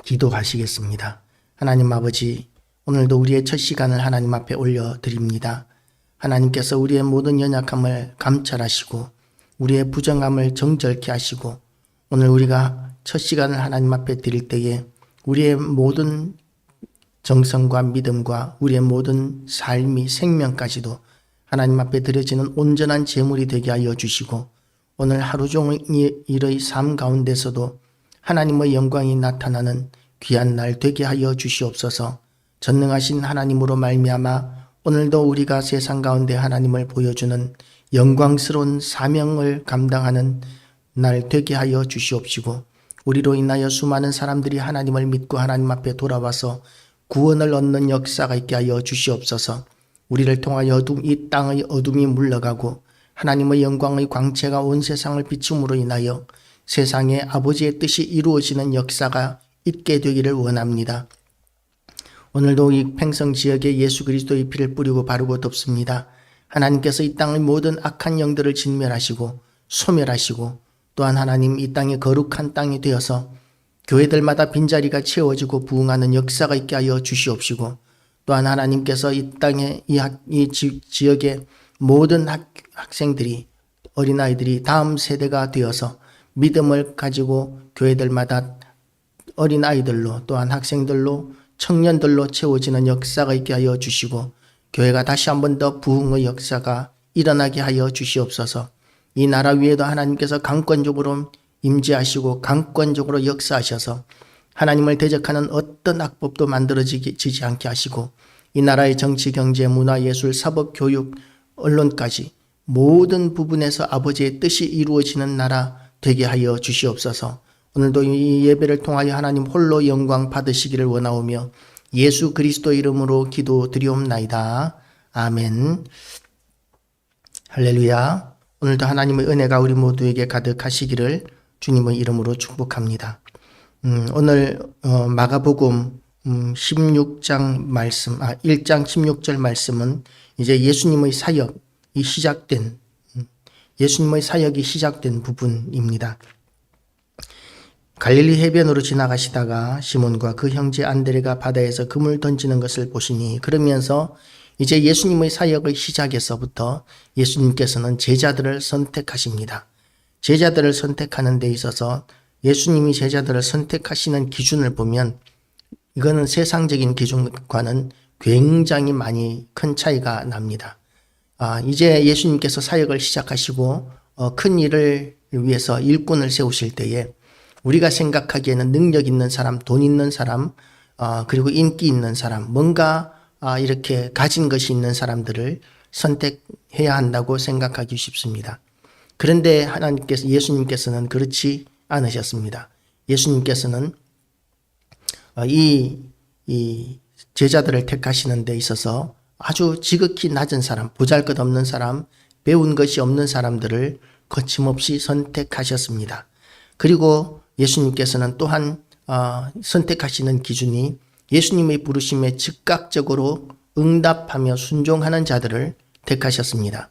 기도하시겠습니다. 하나님 아버지, 오늘도 우리의 첫 시간을 하나님 앞에 올려드립니다. 하나님께서 우리의 모든 연약함을 감찰하시고 우리의 부정함을 정결케 하시고 오늘 우리가 첫 시간을 하나님 앞에 드릴 때에 우리의 모든 정성과 믿음과 우리의 모든 삶이 생명까지도 하나님 앞에 드려지는 온전한 제물이 되게 하여 주시고 오늘 하루 종일의 삶 가운데서도 하나님의 영광이 나타나는 귀한 날 되게 하여 주시옵소서. 전능하신 하나님으로 말미암아 오늘도 우리가 세상 가운데 하나님을 보여주는 영광스러운 사명을 감당하는 날 되게 하여 주시옵시고 우리로 인하여 수많은 사람들이 하나님을 믿고 하나님 앞에 돌아와서 구원을 얻는 역사가 있게 하여 주시옵소서. 우리를 통하여 이 땅의 어둠이 물러가고 하나님의 영광의 광채가 온 세상을 비춤으로 인하여 세상에 아버지의 뜻이 이루어지는 역사가 있게 되기를 원합니다. 오늘도 이 팽성 지역에 예수 그리스도의 피를 뿌리고 바르고 덮습니다. 하나님께서 이 땅의 모든 악한 영들을 진멸하시고 소멸하시고 또한 하나님 이 땅이 거룩한 땅이 되어서 교회들마다 빈자리가 채워지고 부흥하는 역사가 있게 하여 주시옵시고 또한 하나님께서 이 땅에 이 지역의 모든 학생들이 어린아이들이 다음 세대가 되어서 믿음을 가지고 교회들마다 어린아이들로 또한 학생들로 청년들로 채워지는 역사가 있게 하여 주시고 교회가 다시 한 번 더 부흥의 역사가 일어나게 하여 주시옵소서. 이 나라 위에도 하나님께서 강권적으로 임재하시고 강권적으로 역사하셔서 하나님을 대적하는 어떤 악법도 만들어지지 않게 하시고 이 나라의 정치, 경제, 문화, 예술, 사법, 교육, 언론까지 모든 부분에서 아버지의 뜻이 이루어지는 나라 되게 하여 주시옵소서. 오늘도 이 예배를 통하여 하나님 홀로 영광 받으시기를 원하오며 예수 그리스도 이름으로 기도드리옵나이다. 아멘. 할렐루야. 오늘도 하나님의 은혜가 우리 모두에게 가득하시기를 주님의 이름으로 축복합니다. 오늘 마가복음 16장 말씀, 1장 16절 말씀은 이제 예수님의 사역이 시작된 부분입니다. 갈릴리 해변으로 지나가시다가 시몬과 그 형제 안드레가 바다에서 그물 던지는 것을 보시니 그러면서 이제 예수님의 사역의 시작에서부터 예수님께서는 제자들을 선택하십니다. 제자들을 선택하는 데 있어서 예수님이 제자들을 선택하시는 기준을 보면 이거는 세상적인 기준과는 굉장히 많이 큰 차이가 납니다. 이제 예수님께서 사역을 시작하시고 큰 일을 위해서 일꾼을 세우실 때에 우리가 생각하기에는 능력 있는 사람, 돈 있는 사람, 그리고 인기 있는 사람, 뭔가 이렇게 가진 것이 있는 사람들을 선택해야 한다고 생각하기 쉽습니다. 그런데 예수님께서는 그렇지 않으셨습니다. 예수님께서는 이 제자들을 택하시는 데 있어서 아주 지극히 낮은 사람, 보잘것없는 사람, 배운 것이 없는 사람들을 거침없이 선택하셨습니다. 그리고 예수님께서는 또한 선택하시는 기준이 예수님의 부르심에 즉각적으로 응답하며 순종하는 자들을 택하셨습니다.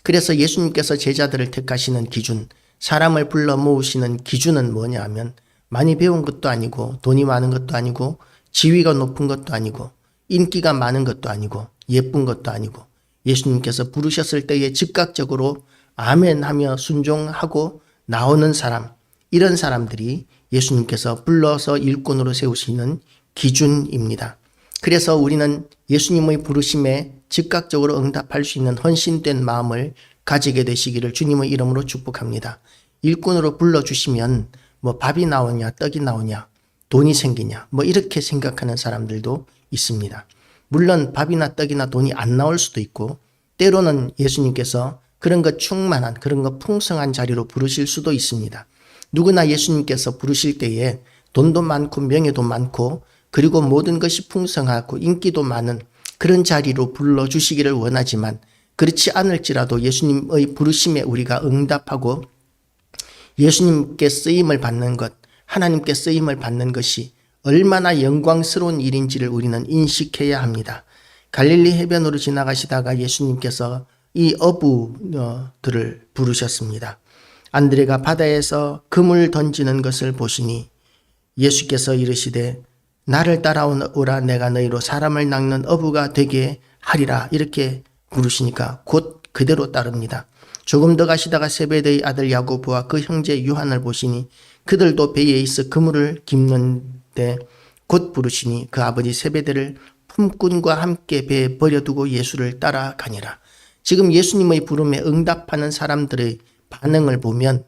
그래서 예수님께서 제자들을 택하시는 기준, 사람을 불러 모으시는 기준은 뭐냐 하면 많이 배운 것도 아니고 돈이 많은 것도 아니고 지위가 높은 것도 아니고 인기가 많은 것도 아니고 예쁜 것도 아니고 예수님께서 부르셨을 때에 즉각적으로 아멘 하며 순종하고 나오는 사람, 이런 사람들이 예수님께서 불러서 일꾼으로 세우시는 기준입니다. 그래서 우리는 예수님의 부르심에 즉각적으로 응답할 수 있는 헌신된 마음을 가지게 되시기를 주님의 이름으로 축복합니다. 일꾼으로 불러주시면 뭐 밥이 나오냐, 떡이 나오냐, 돈이 생기냐, 뭐 이렇게 생각하는 사람들도 있습니다. 물론 밥이나 떡이나 돈이 안 나올 수도 있고 때로는 예수님께서 그런 것 충만한, 그런 것 풍성한 자리로 부르실 수도 있습니다. 누구나 예수님께서 부르실 때에 돈도 많고 명예도 많고 그리고 모든 것이 풍성하고 인기도 많은 그런 자리로 불러주시기를 원하지만 그렇지 않을지라도 예수님의 부르심에 우리가 응답하고 예수님께 쓰임을 받는 것, 하나님께 쓰임을 받는 것이 얼마나 영광스러운 일인지를 우리는 인식해야 합니다. 갈릴리 해변으로 지나가시다가 예수님께서 이 어부들을 부르셨습니다. 안드레가 바다에서 그물 던지는 것을 보시니 예수께서 이르시되 나를 따라오라 내가 너희로 사람을 낚는 어부가 되게 하리라 이렇게 부르시니까 곧 그대로 따릅니다. 조금 더 가시다가 세베대의 아들 야고보와 그 형제 요한을 보시니 그들도 배에 있어 그물을 깁는데 곧 부르시니 그 아버지 세베대를 품꾼과 함께 배에 버려두고 예수를 따라가니라. 지금 예수님의 부름에 응답하는 사람들의 반응을 보면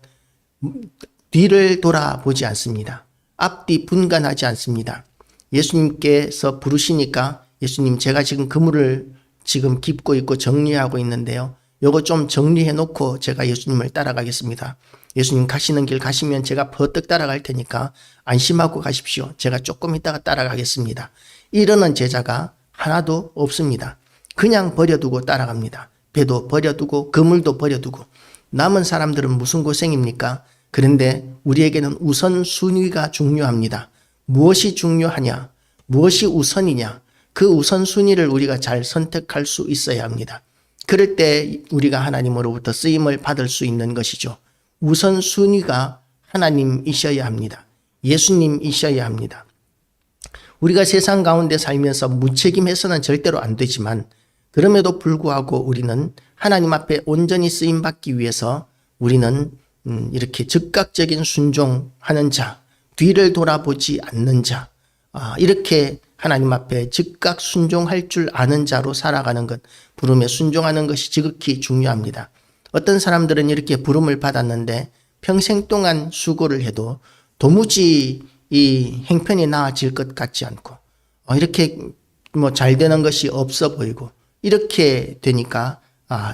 뒤를 돌아보지 않습니다. 앞뒤 분간하지 않습니다. 예수님께서 부르시니까 예수님 제가 지금 그물을 지금 깁고 있고 정리하고 있는데요. 요거 좀 정리해 놓고 제가 예수님을 따라가겠습니다. 예수님 가시는 길 가시면 제가 버뜩 따라갈 테니까 안심하고 가십시오. 제가 조금 있다가 따라가겠습니다. 이러는 제자가 하나도 없습니다. 그냥 버려두고 따라갑니다. 배도 버려두고 그물도 버려두고 남은 사람들은 무슨 고생입니까? 그런데 우리에게는 우선순위가 중요합니다. 무엇이 중요하냐? 무엇이 우선이냐? 그 우선순위를 우리가 잘 선택할 수 있어야 합니다. 그럴 때 우리가 하나님으로부터 쓰임을 받을 수 있는 것이죠. 우선순위가 하나님이셔야 합니다. 예수님이셔야 합니다. 우리가 세상 가운데 살면서 무책임해서는 절대로 안 되지만 그럼에도 불구하고 우리는 하나님 앞에 온전히 쓰임받기 위해서 우리는 이렇게 즉각적인 순종하는 자, 뒤를 돌아보지 않는 자, 이렇게 하나님 앞에 즉각 순종할 줄 아는 자로 살아가는 것, 부름에 순종하는 것이 지극히 중요합니다. 어떤 사람들은 이렇게 부름을 받았는데 평생 동안 수고를 해도 도무지 이 행편이 나아질 것 같지 않고 이렇게 잘 되는 것이 없어 보이고 이렇게 되니까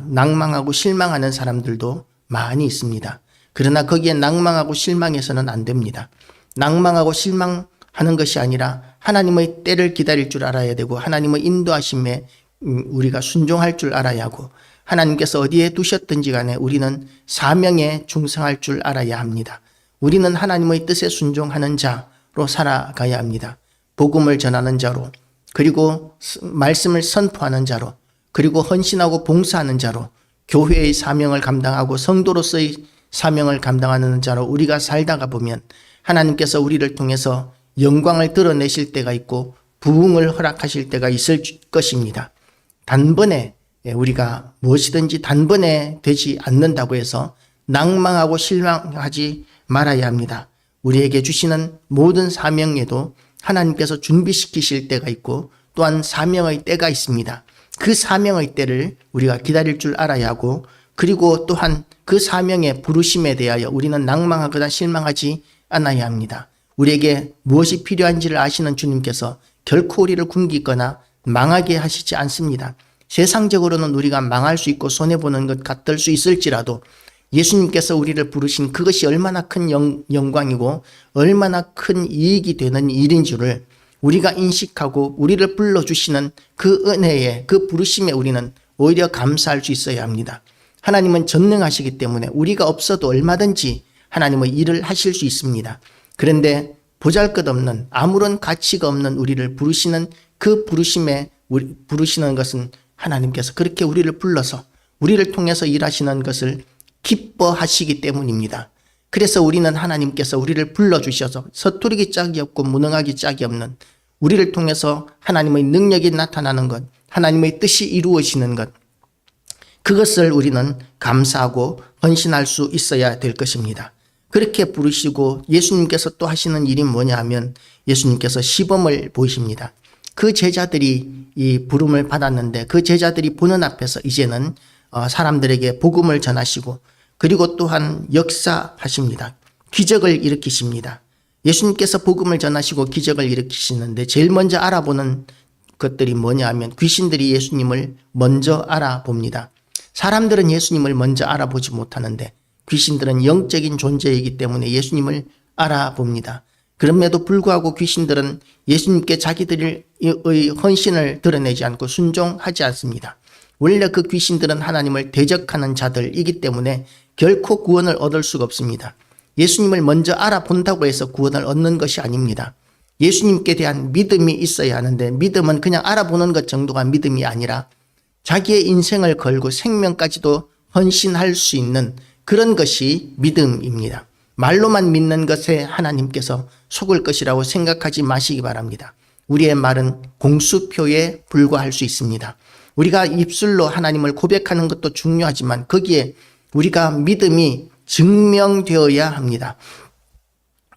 낭망하고 실망하는 사람들도 많이 있습니다. 그러나 거기에 낭망하고 실망해서는 안 됩니다. 낭망하고 실망하는 것이 아니라 하나님의 때를 기다릴 줄 알아야 되고 하나님의 인도하심에 우리가 순종할 줄 알아야 하고 하나님께서 어디에 두셨든지 간에 우리는 사명에 충성할 줄 알아야 합니다. 우리는 하나님의 뜻에 순종하는 자로 살아가야 합니다. 복음을 전하는 자로, 그리고 말씀을 선포하는 자로, 그리고 헌신하고 봉사하는 자로, 교회의 사명을 감당하고 성도로서의 사명을 감당하는 자로 우리가 살다가 보면 하나님께서 우리를 통해서 영광을 드러내실 때가 있고 부흥을 허락하실 때가 있을 것입니다. 단번에 우리가 무엇이든지 단번에 되지 않는다고 해서 낭망하고 실망하지 말아야 합니다. 우리에게 주시는 모든 사명에도 하나님께서 준비시키실 때가 있고 또한 사명의 때가 있습니다. 그 사명의 때를 우리가 기다릴 줄 알아야 하고 그리고 또한 그 사명의 부르심에 대하여 우리는 낭망하거나 실망하지 않아야 합니다. 우리에게 무엇이 필요한지를 아시는 주님께서 결코 우리를 굶기거나 망하게 하시지 않습니다. 세상적으로는 우리가 망할 수 있고 손해보는 것 같을 수 있을지라도 예수님께서 우리를 부르신 그것이 얼마나 큰 영광이고 얼마나 큰 이익이 되는 일인 줄을 우리가 인식하고 우리를 불러주시는 그 은혜에 그 부르심에 우리는 오히려 감사할 수 있어야 합니다. 하나님은 전능하시기 때문에 우리가 없어도 얼마든지 하나님의 일을 하실 수 있습니다. 그런데 보잘것없는 아무런 가치가 없는 우리를 부르시는 그 부르심에 부르시는 것은 하나님께서 그렇게 우리를 불러서 우리를 통해서 일하시는 것을 기뻐하시기 때문입니다. 그래서 우리는 하나님께서 우리를 불러주셔서 서투르기 짝이 없고 무능하기 짝이 없는 우리를 통해서 하나님의 능력이 나타나는 것, 하나님의 뜻이 이루어지는 것, 그것을 우리는 감사하고 헌신할 수 있어야 될 것입니다. 그렇게 부르시고 예수님께서 또 하시는 일이 뭐냐 하면 예수님께서 시범을 보이십니다. 그 제자들이 이 부름을 받았는데 그 제자들이 보는 앞에서 이제는 사람들에게 복음을 전하시고 그리고 또한 역사하십니다. 기적을 일으키십니다. 예수님께서 복음을 전하시고 기적을 일으키시는데 제일 먼저 알아보는 것들이 뭐냐 하면 귀신들이 예수님을 먼저 알아봅니다. 사람들은 예수님을 먼저 알아보지 못하는데 귀신들은 영적인 존재이기 때문에 예수님을 알아봅니다. 그럼에도 불구하고 귀신들은 예수님께 자기들의 헌신을 드러내지 않고 순종하지 않습니다. 원래 그 귀신들은 하나님을 대적하는 자들이기 때문에 결코 구원을 얻을 수가 없습니다. 예수님을 먼저 알아본다고 해서 구원을 얻는 것이 아닙니다. 예수님께 대한 믿음이 있어야 하는데 믿음은 그냥 알아보는 것 정도가 믿음이 아니라 자기의 인생을 걸고 생명까지도 헌신할 수 있는 그런 것이 믿음입니다. 말로만 믿는 것에 하나님께서 속을 것이라고 생각하지 마시기 바랍니다. 우리의 말은 공수표에 불과할 수 있습니다. 우리가 입술로 하나님을 고백하는 것도 중요하지만 거기에 우리가 믿음이 증명되어야 합니다.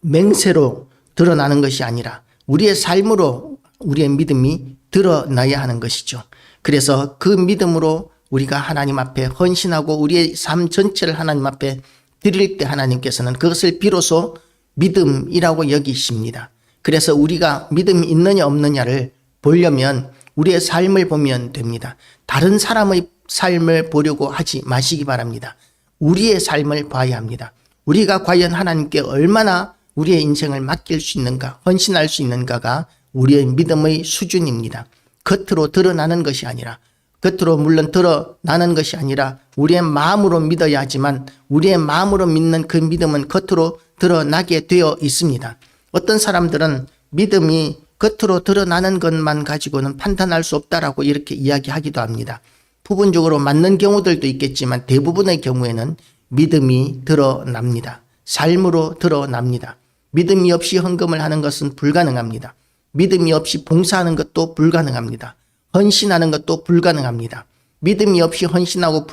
맹세로 드러나는 것이 아니라 우리의 삶으로 우리의 믿음이 드러나야 하는 것이죠. 그래서 그 믿음으로 우리가 하나님 앞에 헌신하고 우리의 삶 전체를 하나님 앞에 드릴 때 하나님께서는 그것을 비로소 믿음이라고 여기십니다. 그래서 우리가 믿음이 있느냐 없느냐를 보려면 우리의 삶을 보면 됩니다. 다른 사람의 삶을 보려고 하지 마시기 바랍니다. 우리의 삶을 봐야 합니다. 우리가 과연 하나님께 얼마나 우리의 인생을 맡길 수 있는가, 헌신할 수 있는가가 우리의 믿음의 수준입니다. 겉으로 드러나는 것이 아니라, 겉으로 물론 드러나는 것이 아니라 우리의 마음으로 믿어야 하지만 우리의 마음으로 믿는 그 믿음은 겉으로 드러나게 되어 있습니다. 어떤 사람들은 믿음이 겉으로 드러나는 것만 가지고는 판단할 수 없다라고 이렇게 이야기하기도 합니다. 부분적으로 맞는 경우들도 있겠지만 대부분의 경우에는 믿음이 드러납니다. 삶으로 드러납니다. 믿음이 없이 헌금을 하는 것은 불가능합니다. 믿음이 없이 봉사하는 것도 불가능합니다. 헌신하는 것도 불가능합니다. 믿음이 없이 헌신하고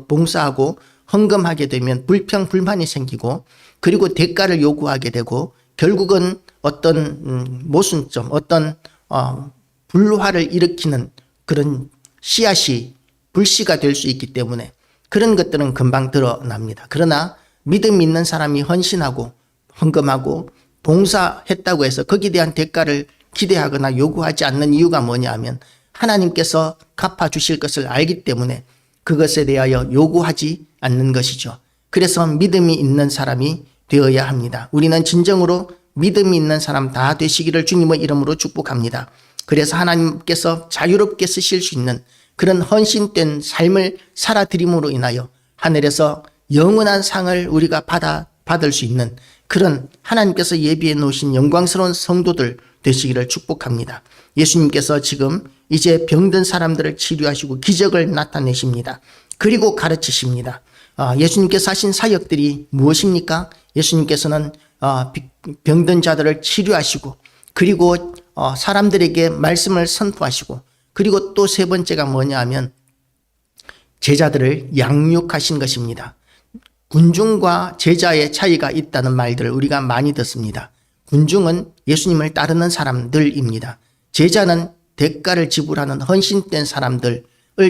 봉사하고 헌금하게 되면 불평불만이 생기고 그리고 대가를 요구하게 되고 결국은 어떤 모순점, 어떤 불화를 일으키는 그런 씨앗이 불씨가 될 수 있기 때문에 그런 것들은 금방 드러납니다. 그러나 믿음 있는 사람이 헌신하고 헌금하고 봉사했다고 해서 거기에 대한 대가를 기대하거나 요구하지 않는 이유가 뭐냐 하면 하나님께서 갚아주실 것을 알기 때문에 그것에 대하여 요구하지 않는 것이죠. 그래서 믿음이 있는 사람이 되어야 합니다. 우리는 진정으로 믿음이 있는 사람 다 되시기를 주님의 이름으로 축복합니다. 그래서 하나님께서 자유롭게 쓰실 수 있는 그런 헌신된 삶을 살아드림으로 인하여 하늘에서 영원한 상을 우리가 받을 수 있는 그런 하나님께서 예비해 놓으신 영광스러운 성도들 되시기를 축복합니다. 예수님께서 지금 이제 병든 사람들을 치료하시고 기적을 나타내십니다. 그리고 가르치십니다. 예수님께서 하신 사역들이 무엇입니까? 예수님께서는 병든 자들을 치료하시고 그리고 사람들에게 말씀을 선포하시고 그리고 또 세 번째가 뭐냐 하면 제자들을 양육하신 것입니다. 군중과 제자의 차이가 있다는 말들을 우리가 많이 듣습니다. 군중은 예수님을 따르는 사람들입니다. 제자는 대가를 지불하는 헌신된 사람들을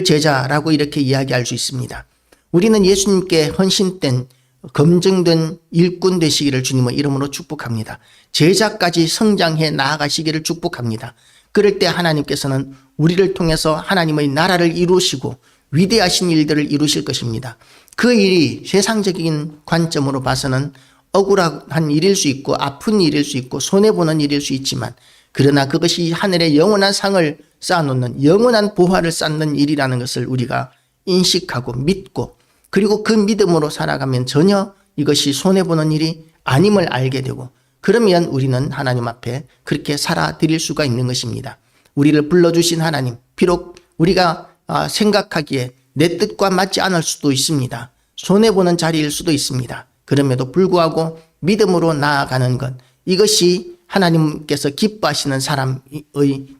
제자라고 이렇게 이야기할 수 있습니다. 우리는 예수님께 헌신된 검증된 일꾼 되시기를 주님의 이름으로 축복합니다. 제자까지 성장해 나아가시기를 축복합니다. 그럴 때 하나님께서는 우리를 통해서 하나님의 나라를 이루시고 위대하신 일들을 이루실 것입니다. 그 일이 세상적인 관점으로 봐서는 억울한 일일 수 있고 아픈 일일 수 있고 손해보는 일일 수 있지만 그러나 그것이 하늘의 영원한 상을 쌓아놓는 영원한 보화를 쌓는 일이라는 것을 우리가 인식하고 믿고 그리고 그 믿음으로 살아가면 전혀 이것이 손해보는 일이 아님을 알게 되고 그러면 우리는 하나님 앞에 그렇게 살아드릴 수가 있는 것입니다. 우리를 불러주신 하나님, 비록 우리가 생각하기에 내 뜻과 맞지 않을 수도 있습니다. 손해보는 자리일 수도 있습니다. 그럼에도 불구하고 믿음으로 나아가는 것, 이것이 하나님께서 기뻐하시는 사람의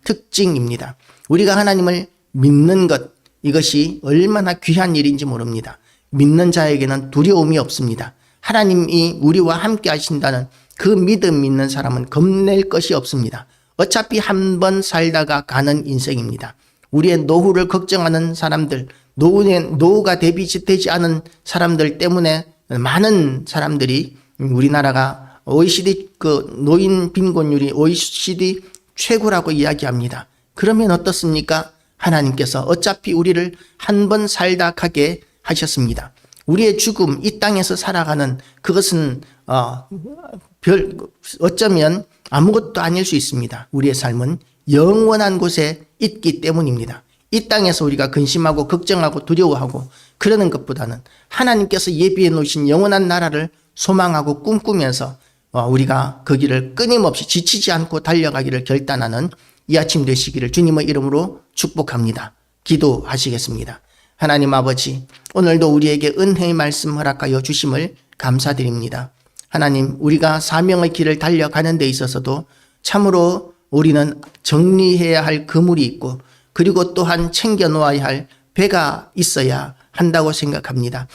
특징입니다. 우리가 하나님을 믿는 것, 이것이 얼마나 귀한 일인지 모릅니다. 믿는 자에게는 두려움이 없습니다. 하나님이 우리와 함께 하신다는 그 믿음 있는 사람은 겁낼 것이 없습니다. 어차피 한 번 살다가 가는 인생입니다. 우리의 노후를 걱정하는 사람들, 노후가 대비되지 않은 사람들 때문에 많은 사람들이 우리나라가 OECD 노인 빈곤율이 OECD 최고라고 이야기합니다. 그러면 어떻습니까? 하나님께서 어차피 우리를 한 번 살다 가게 하셨습니다. 우리의 죽음, 이 땅에서 살아가는 그것은 어쩌면 아무것도 아닐 수 있습니다. 우리의 삶은 영원한 곳에 있기 때문입니다. 이 땅에서 우리가 근심하고 걱정하고 두려워하고 그러는 것보다는 하나님께서 예비해 놓으신 영원한 나라를 소망하고 꿈꾸면서 우리가 그 길을 끊임없이 지치지 않고 달려가기를 결단하는 이 아침 되시기를 주님의 이름으로 축복합니다. 기도하시겠습니다. 하나님 아버지, 오늘도 우리에게 은혜의 말씀 허락하여 주심을 감사드립니다. 하나님, 우리가 사명의 길을 달려가는 데 있어서도 참으로 우리는 정리해야 할 그물이 있고 그리고 또한 챙겨놓아야 할 배가 있어야 한다고 생각합니다.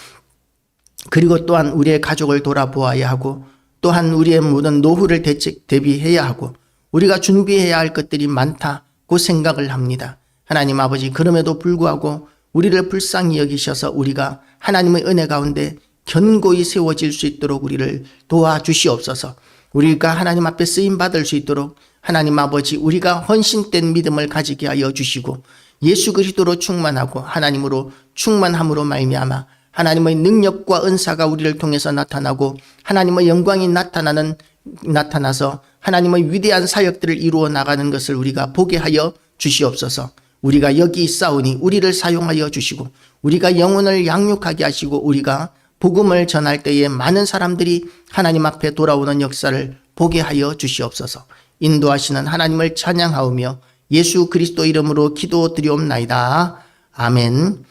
그리고 또한 우리의 가족을 돌아보아야 하고 또한 우리의 모든 노후를 대비해야 하고 우리가 준비해야 할 것들이 많다고 생각을 합니다. 하나님 아버지, 그럼에도 불구하고 우리를 불쌍히 여기셔서 우리가 하나님의 은혜 가운데 견고히 세워질 수 있도록 우리를 도와주시옵소서. 우리가 하나님 앞에 쓰임받을 수 있도록 하나님 아버지, 우리가 헌신된 믿음을 가지게 하여 주시고 예수 그리스도로 충만하고 하나님으로 충만함으로 말미암아 하나님의 능력과 은사가 우리를 통해서 나타나고 하나님의 영광이 나타나서 하나님의 위대한 사역들을 이루어 나가는 것을 우리가 보게 하여 주시옵소서. 우리가 여기 있사오니 우리를 사용하여 주시고 우리가 영혼을 양육하게 하시고 우리가 복음을 전할 때에 많은 사람들이 하나님 앞에 돌아오는 역사를 보게 하여 주시옵소서. 인도하시는 하나님을 찬양하오며 예수 그리스도 이름으로 기도드리옵나이다. 아멘.